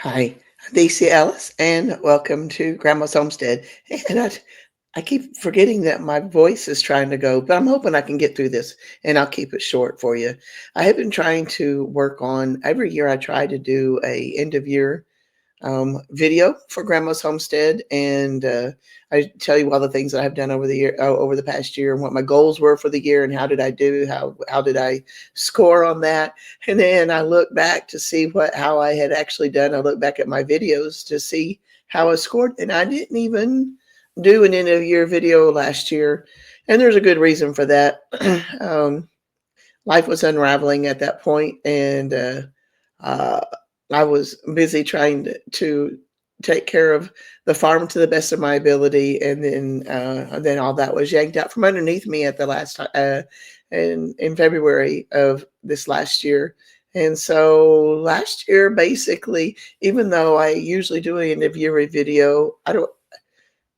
Hi, I'm theciaellis, and welcome to Grandma's Homestead. And I keep forgetting that my voice is trying to go, but I'm hoping I can get through this, and I'll keep it short for you. I have been trying to work on every year. I try to do a end of year video for Grandma's Homestead, and I tell you all the things that I've done over the year, over the past year, and what my goals were for the year, and how did I do, how did I score on that, and then I look back to see how I had actually done. I look back at my videos to see how I scored, and I didn't even do an end of year video last year, and there's a good reason for that. um, Life was unraveling at that point, and uh, I was busy trying to take care of the farm to the best of my ability, and then all that was yanked out from underneath me at the last in February of this last year. And so last year, basically, even though I usually do an end of year video,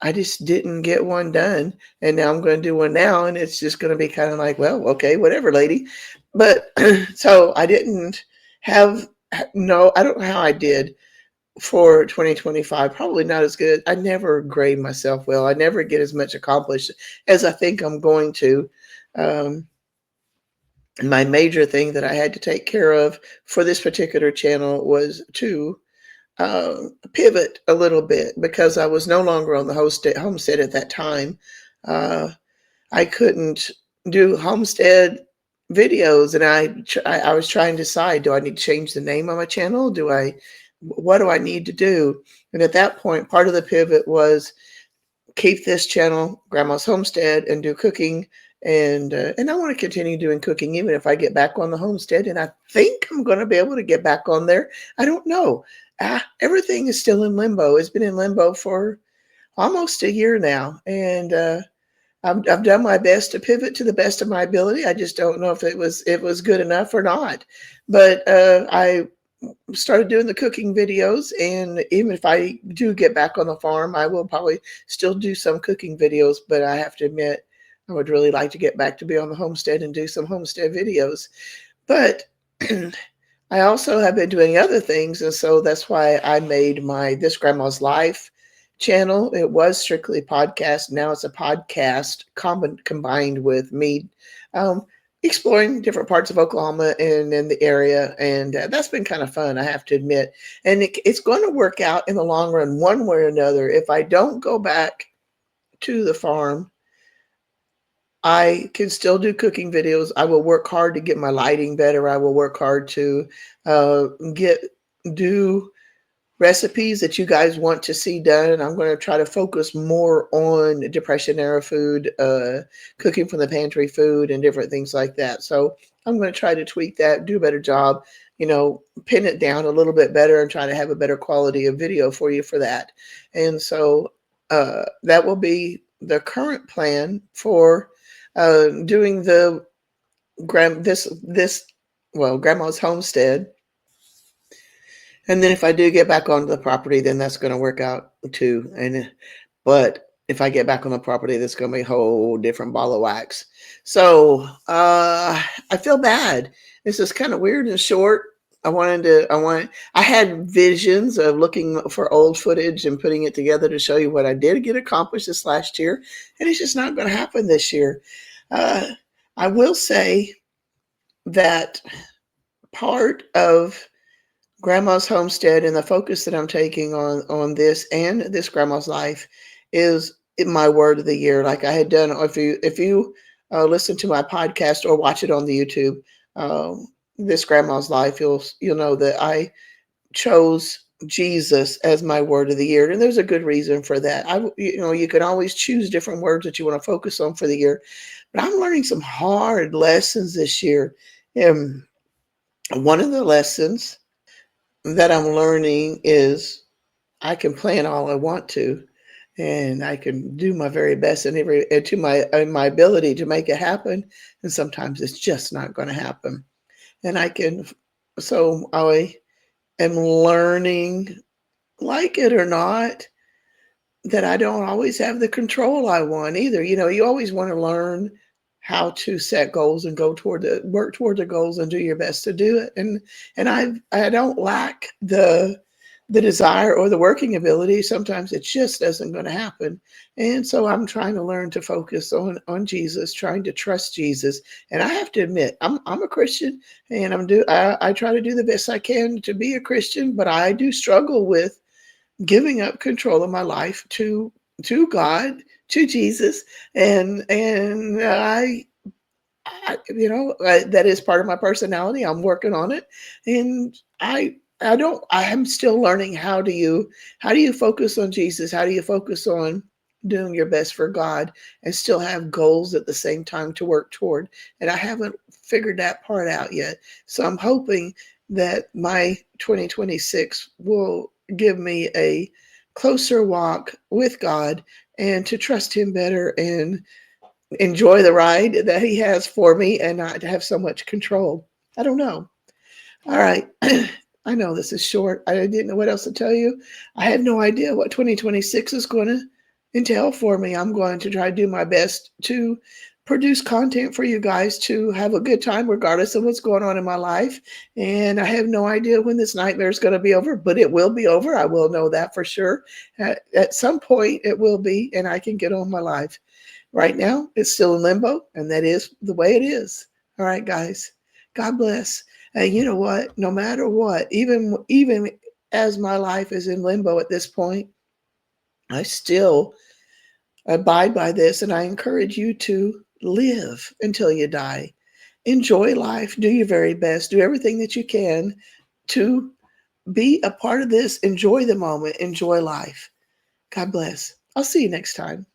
I just didn't get one done, and now I'm going to do one now, and it's just going to be kind of like, well, okay, whatever, lady. But so I didn't have no, I don't know how I did for 2025. Probably not as good. I never grade myself well. I never get as much accomplished as I think I'm going to. Um, my major thing that I had to take care of for this particular channel was to pivot a little bit because I was no longer on the homestead at that time. Uh, I couldn't do homestead videos, and I was trying to decide: do I need to change the name of my channel? What do I need to do? And at that point, part of the pivot was keep this channel, Grandma's Homestead, and do cooking. And I want to continue doing cooking even if I get back on the homestead. And I think I'm going to be able to get back on there. I don't know. Everything is still in limbo. It's been in limbo for almost a year now, and I've done my best to pivot to the best of my ability. I just don't know if it was good enough or not. But I started doing the cooking videos, and even if I do get back on the farm, I will probably still do some cooking videos. But I have to admit, I would really like to get back to be on the homestead and do some homestead videos. But I also have been doing other things, and so that's why I made my This Grandma's Life channel. It was strictly podcast. Now it's a podcast combined with me um, exploring different parts of Oklahoma and in the area, and that's been kind of fun, I have to admit. And it's going to work out in the long run, one way or another. If I don't go back to the farm, I can still do cooking videos. I will work hard to get my lighting better. I will work hard to get do recipes that you guys want to see done. I'm going to try to focus more on depression era food, cooking from the pantry food, and different things like that. So I'm going to try to tweak that, do a better job, pin it down a little bit better, and try to have a better quality of video for you for that. And so that will be the current plan for doing the Grandma's Homestead. And then if I do get back onto the property, then that's going to work out too. But if I get back on the property, that's going to be a whole different ball of wax. So I feel bad. This is kind of weird and short. I had visions of looking for old footage and putting it together to show you what I did get accomplished this last year. And it's just not going to happen this year. Uh, I will say that part of Grandma's Homestead and the focus that I'm taking on this and This Grandma's Life is my word of the year. Like I had done, if you listen to my podcast or watch it on the YouTube, This Grandma's Life, you'll know that I chose Jesus as my word of the year, and there's a good reason for that. You can always choose different words that you want to focus on for the year, but I'm learning some hard lessons this year. And one of the lessons that I'm learning is I can plan all I want to, and I can do my very best to my ability to make it happen. And sometimes it's just not going to happen. And I am learning, like it or not, that I don't always have the control I want either. You always want to learn how to set goals and work toward the goals and do your best to do it. And I don't lack the desire or the working ability, sometimes it just isn't going to happen. And so I'm trying to learn to focus on Jesus, trying to trust Jesus. And I have to admit, I'm a Christian, and I try to do the best I can to be a Christian, but I do struggle with giving up control of my life to God, to Jesus, and that is part of my personality. I'm working on it, and I don't. I am still learning how do you focus on Jesus? How do you focus on doing your best for God and still have goals at the same time to work toward? And I haven't figured that part out yet. So I'm hoping that my 2026 will give me a closer walk with God and to trust Him better and enjoy the ride that He has for me and not to have so much control. I don't know. All right. I know this is short. I didn't know what else to tell you. I have no idea what 2026 is going to entail for me. I'm going to try to do my best to produce content for you guys to have a good time regardless of what's going on in my life. And I have no idea when this nightmare is going to be over, but it will be over. I will know that for sure. At some point, it will be, and I can get on my life. Right now, it's still in limbo, and that is the way it is. All right, guys. God bless. And you know what? No matter what, even as my life is in limbo at this point, I still abide by this, and I encourage you to live until you die. Enjoy life. Do your very best. Do everything that you can to be a part of this. Enjoy the moment. Enjoy life. God bless. I'll see you next time.